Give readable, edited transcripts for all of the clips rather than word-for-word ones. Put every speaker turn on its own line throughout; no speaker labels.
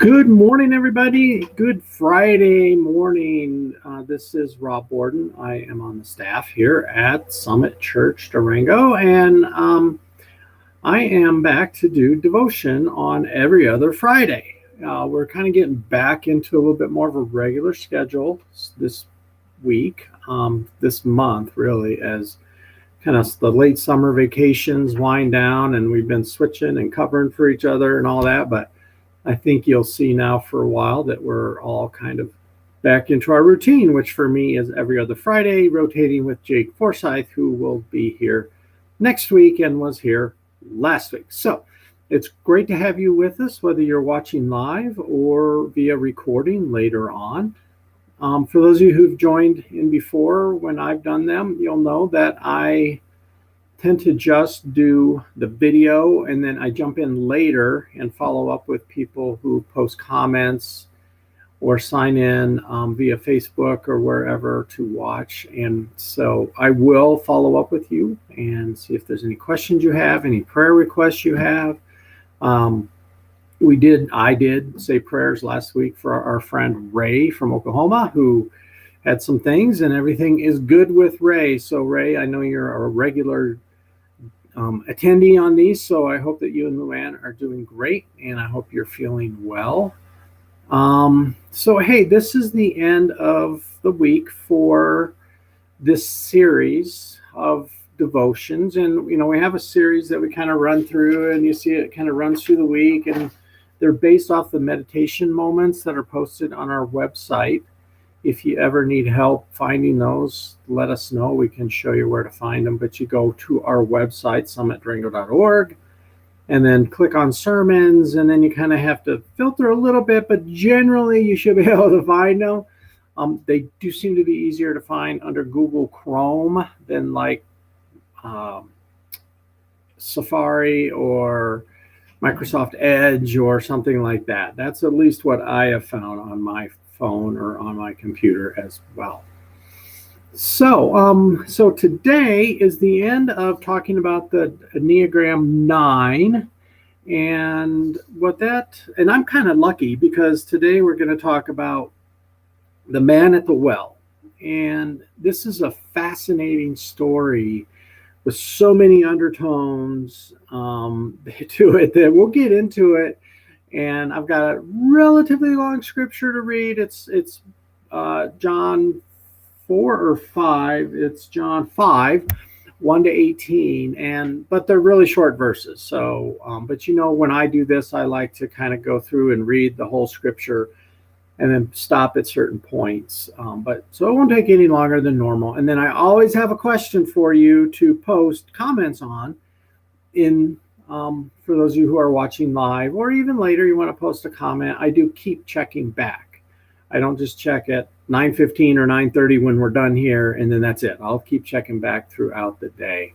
Good morning, everybody. Good Friday morning. This is Rob Borden. I am on the staff here at Summit Church Durango, and I am back to do devotion on every other Friday. We're kind of getting back into a little bit more of a regular schedule this week, this month, really, as kind of the late summer vacations wind down, and we've been switching and covering for each other and all that, but I think you'll see now for a while that we're all kind of back into our routine, which for me is every other Friday, rotating with Jake Forsyth, who will be here next week and was here last week. So it's great to have you with us, whether you're watching live or via recording later on. For those of you who've joined in before, when I've done them, you'll know that I tend to just do the video and then I jump in later and follow up with people who post comments or sign in via Facebook or wherever to watch. And so I will follow up with you and see if there's any questions you have, any prayer requests you have. I did say prayers last week for our friend Ray from Oklahoma, who had some things, and everything is good with Ray. So Ray, I know you're a regular attendee on these, so I hope that you and Luann are doing great, and I hope you're feeling well. So hey, this is the end of the week for this series of devotions, and we have a series that we kind of run through, and you see it kind of runs through the week, and they're based off the meditation moments that are posted on our website. If you ever need help finding those, let us know. We can show you where to find them. But you go to our website, summitdurango.org, and then click on sermons, and then you kind of have to filter a little bit, but generally you should be able to find them. They do seem to be easier to find under Google Chrome than like Safari or Microsoft Edge or something like that. That's at least what I have found on my phone or on my computer as well. So today is the end of talking about the Enneagram 9 and and I'm kind of lucky because today we're going to talk about the man at the well. And this is a fascinating story with so many undertones to it that we'll get into it. And I've got a relatively long scripture to read. It's John 4 or 5. It's John 5, 1 to 18. But they're really short verses. So, but when I do this, I like to kind of go through and read the whole scripture and then stop at certain points. So it won't take any longer than normal. And then I always have a question for you to post comments on for those of you who are watching live, or even later, you want to post a comment. I do keep checking back. I don't just check at 9:15 or 9:30 when we're done here, and then that's it. I'll keep checking back throughout the day.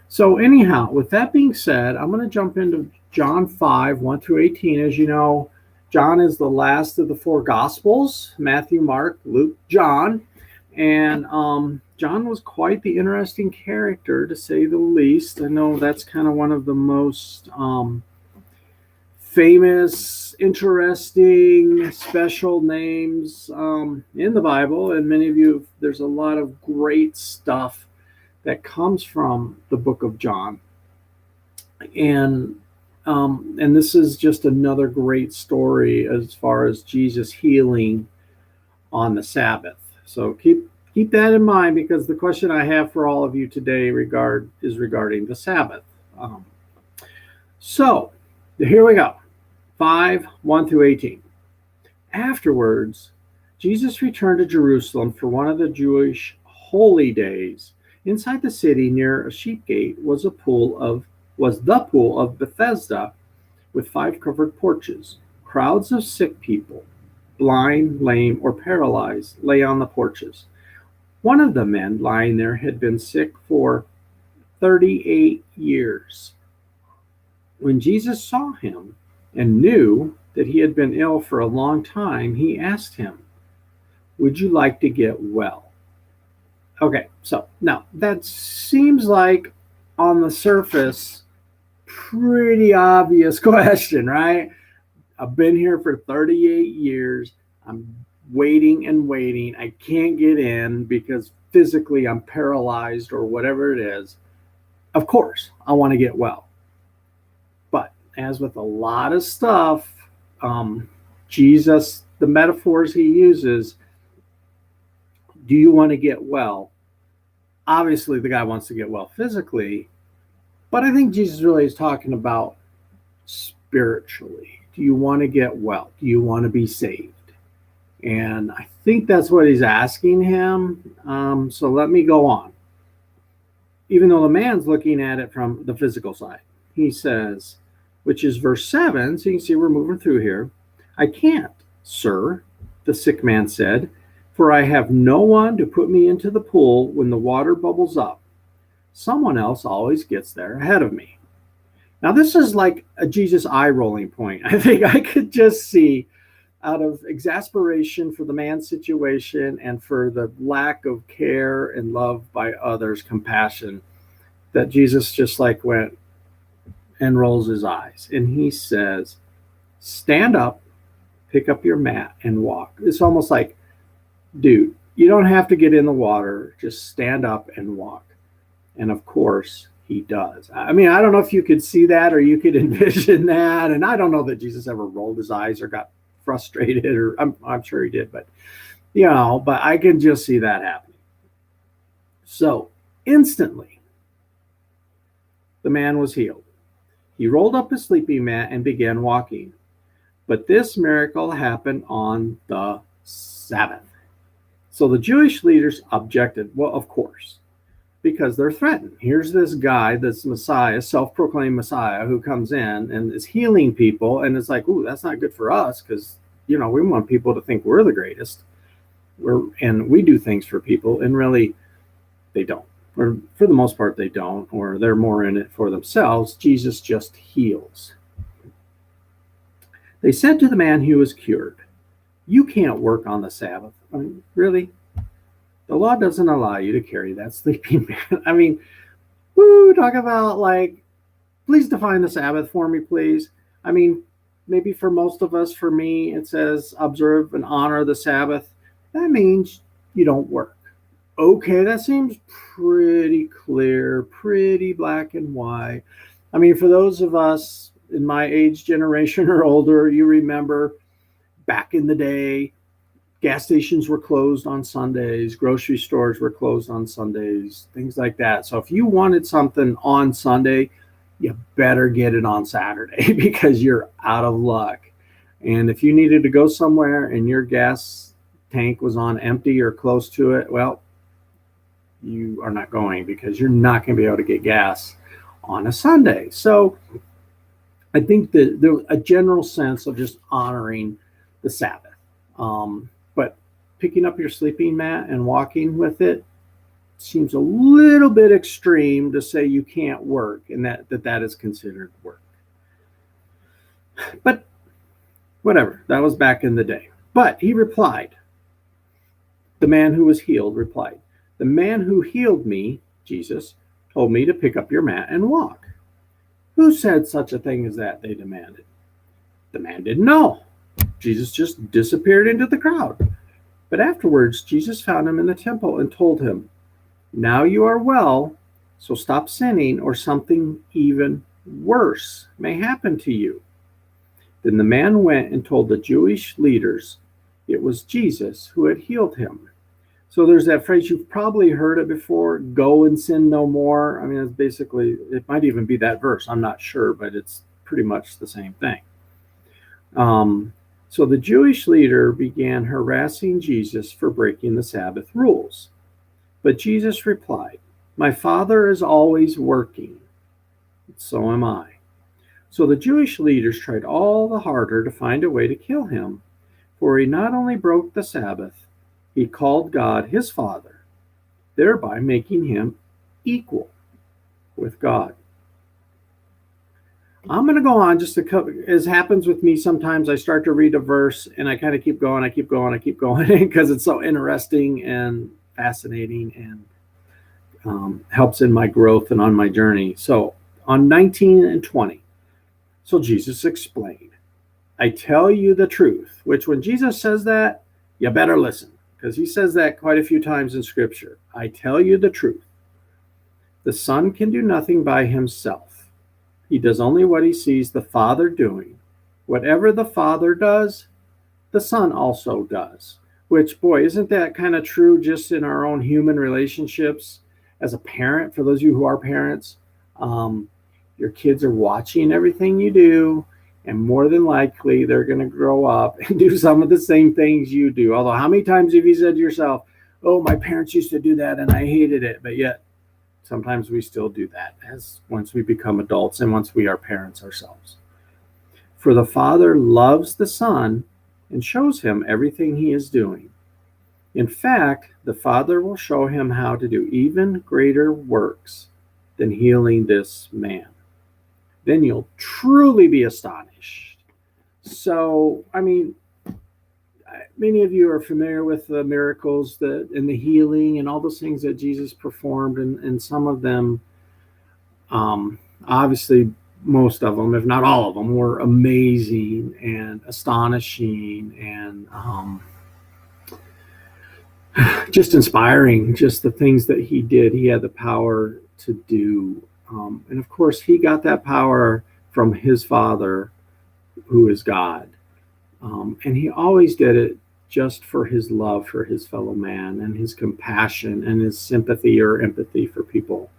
So anyhow, with that being said, I'm going to jump into John 5, 1 through 18. As you know, John is the last of the four Gospels: Matthew, Mark, Luke, John. And John was quite the interesting character, to say the least. I know that's kind of one of the most famous, interesting, special names in the Bible. And many of you, there's a lot of great stuff that comes from the book of John. And this is just another great story as far as Jesus healing on the Sabbath. So keep that in mind, because the question I have for all of you today is regarding the Sabbath. So here we go. 5, 1 through 18. Afterwards, Jesus returned to Jerusalem for one of the Jewish holy days. Inside the city, near a sheep gate, was the pool of Bethesda, with 5 covered porches. Crowds of sick people, blind, lame, or paralyzed, lay on the porches. One of the men lying there had been sick for 38 years. When Jesus saw him and knew that he had been ill for a long time, he asked him, "Would you like to get well?" Okay, so now that seems like on the surface pretty obvious question, right? I've been here for 38 years. I'm waiting and waiting. I can't get in because physically I'm paralyzed or whatever it is. Of course, I want to get well. But as with a lot of stuff, Jesus, the metaphors he uses, do you want to get well? Obviously, the guy wants to get well physically, but I think Jesus really is talking about spiritually. Do you want to get well? Do you want to be saved? And I think that's what he's asking him. So let me go on. Even though the man's looking at it from the physical side, he says, which is verse 7, so you can see we're moving through here. I can't, sir, the sick man said, for I have no one to put me into the pool when the water bubbles up. Someone else always gets there ahead of me. Now, this is like a Jesus eye rolling point. I think I could just see, out of exasperation for the man's situation and for the lack of care and love by others, compassion, that Jesus just like went and rolls his eyes. And he says, stand up, pick up your mat and walk. It's almost like, dude, you don't have to get in the water. Just stand up and walk. And of course, he does. I mean, I don't know if you could see that or you could envision that. And I don't know that Jesus ever rolled his eyes or got frustrated, or I'm sure he did, but but I can just see that happening. So instantly, the man was healed. He rolled up his sleeping mat and began walking. But this miracle happened on the Sabbath. So the Jewish leaders objected. Well, of course, because they're threatened. Here's this guy, this Messiah, self-proclaimed Messiah, who comes in and is healing people, and it's like, ooh, that's not good for us, because we want people to think we're the greatest. And we do things for people, and really, they don't. Or for the most part, they don't, or they're more in it for themselves. Jesus just heals. They said to the man who was cured, you can't work on the Sabbath. I mean, really? The law doesn't allow you to carry that sleeping mat. I mean, talk about please define the Sabbath for me, please. I mean, maybe for most of us, for me, it says observe and honor the Sabbath. That means you don't work. Okay, that seems pretty clear, pretty black and white. I mean, for those of us in my age generation or older, you remember back in the day, gas stations were closed on Sundays, grocery stores were closed on Sundays, things like that. So if you wanted something on Sunday, you better get it on Saturday because you're out of luck. And if you needed to go somewhere and your gas tank was on empty or close to it, well, you are not going because you're not going to be able to get gas on a Sunday. So I think that there's a general sense of just honoring the Sabbath. But picking up your sleeping mat and walking with it seems a little bit extreme to say you can't work and that is considered work. But whatever, that was back in the day. But he replied, the man who was healed replied, the man who healed me, Jesus, told me to pick up your mat and walk. Who said such a thing as that? They demanded. The man didn't know. Jesus just disappeared into the crowd. But afterwards, Jesus found him in the temple and told him, now you are well, so stop sinning or something even worse may happen to you. Then the man went and told the Jewish leaders it was Jesus who had healed him. So there's that phrase, you've probably heard it before, go and sin no more. I mean, it's basically, it might even be that verse. I'm not sure, but it's pretty much the same thing. So the Jewish leader began harassing Jesus for breaking the Sabbath rules. But Jesus replied, my Father is always working. So am I. So the Jewish leaders tried all the harder to find a way to kill him, for he not only broke the Sabbath, he called God his Father, thereby making him equal with God. I'm going to go on just as happens with me. Sometimes I start to read a verse and I kind of keep going, because it's so interesting and fascinating and helps in my growth and on my journey. So on 19 and 20, so Jesus explained, I tell you the truth, which when Jesus says that, you better listen, because he says that quite a few times in Scripture. I tell you the truth. The Son can do nothing by himself. He does only what he sees the Father doing. Whatever the Father does, the Son also does. Which, boy, isn't that kind of true just in our own human relationships? As a parent, for those of you who are parents, your kids are watching everything you do, and more than likely they're going to grow up and do some of the same things you do. Although, how many times have you said to yourself, oh, my parents used to do that and I hated it, but yet sometimes we still do that as once we become adults and once we are parents ourselves. For the Father loves the Son and shows him everything he is doing. In fact, the Father will show him how to do even greater works than healing this man. Then you'll truly be astonished. So, I mean, many of you are familiar with the miracles and the healing and all those things that Jesus performed, and some of them, obviously, most of them, if not all of them, were amazing and astonishing and just inspiring. Just the things that he did, he had the power to do. And of course, he got that power from his Father, who is God. And he always did it just for his love for his fellow man and his compassion and his sympathy or empathy for people.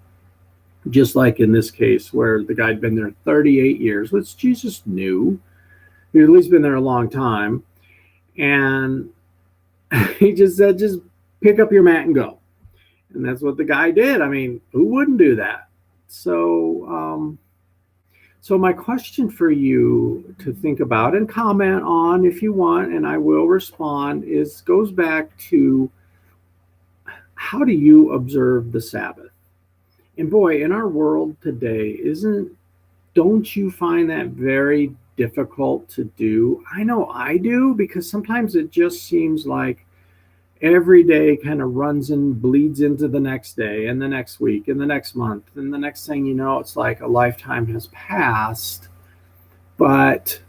Just like in this case where the guy had been there 38 years, which Jesus knew. He'd at least been there a long time. And he just said, just pick up your mat and go. And that's what the guy did. I mean, who wouldn't do that? So my question for you to think about and comment on if you want, and I will respond, goes back to how do you observe the Sabbath? And boy, in our world today, don't you find that very difficult to do? I know I do, because sometimes it just seems like every day kind of runs and bleeds into the next day and the next week and the next month. And the next thing you know, it's like a lifetime has passed. But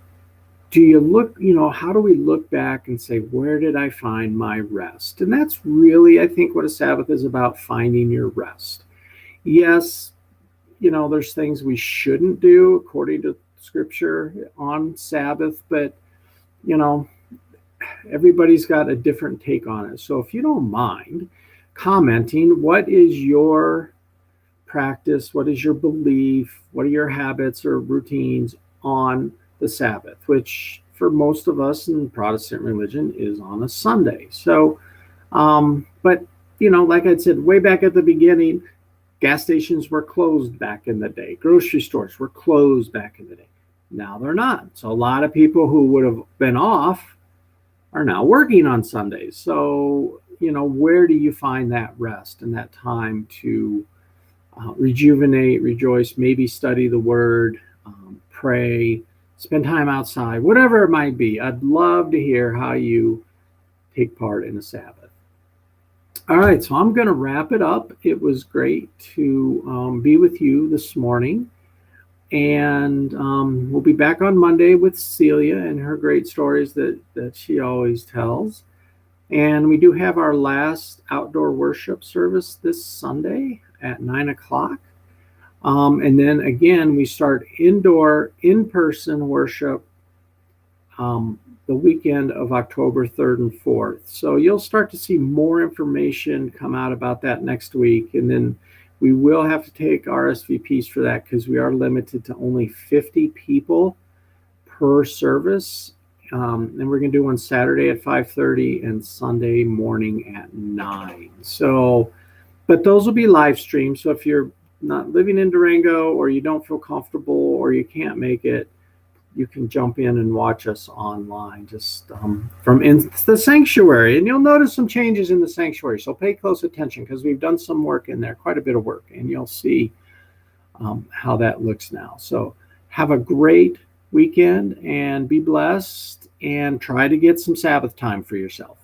do you look, how do we look back and say, where did I find my rest? And that's really, I think, what a Sabbath is about, finding your rest. Yes, there's things we shouldn't do according to Scripture on Sabbath, but, everybody's got a different take on it. So if you don't mind commenting, what is your practice? What is your belief? What are your habits or routines on the Sabbath, which for most of us in Protestant religion is on a Sunday? So, but, like I said, way back at the beginning, gas stations were closed back in the day. Grocery stores were closed back in the day. Now they're not. So a lot of people who would have been off are now working on Sundays. So, where do you find that rest and that time to rejuvenate, rejoice, maybe study the Word, pray, spend time outside, whatever it might be? I'd love to hear how you take part in the Sabbath. All right, so I'm going to wrap it up. It was great to be with you this morning. And we'll be back on Monday with Celia and her great stories that she always tells. And we do have our last outdoor worship service this Sunday at 9 o'clock. And then again, we start indoor, in-person worship the weekend of October 3rd and 4th. So you'll start to see more information come out about that next week. And then we will have to take RSVPs for that, because we are limited to only 50 people per service. And we're going to do one Saturday at 5:30 and Sunday morning at 9. So, but those will be live streamed. So if you're not living in Durango, or you don't feel comfortable, or you can't make it, you can jump in and watch us online, just from in the sanctuary. And you'll notice some changes in the sanctuary. So pay close attention, because we've done some work in there, quite a bit of work, and you'll see how that looks now. So have a great weekend and be blessed, and try to get some Sabbath time for yourself.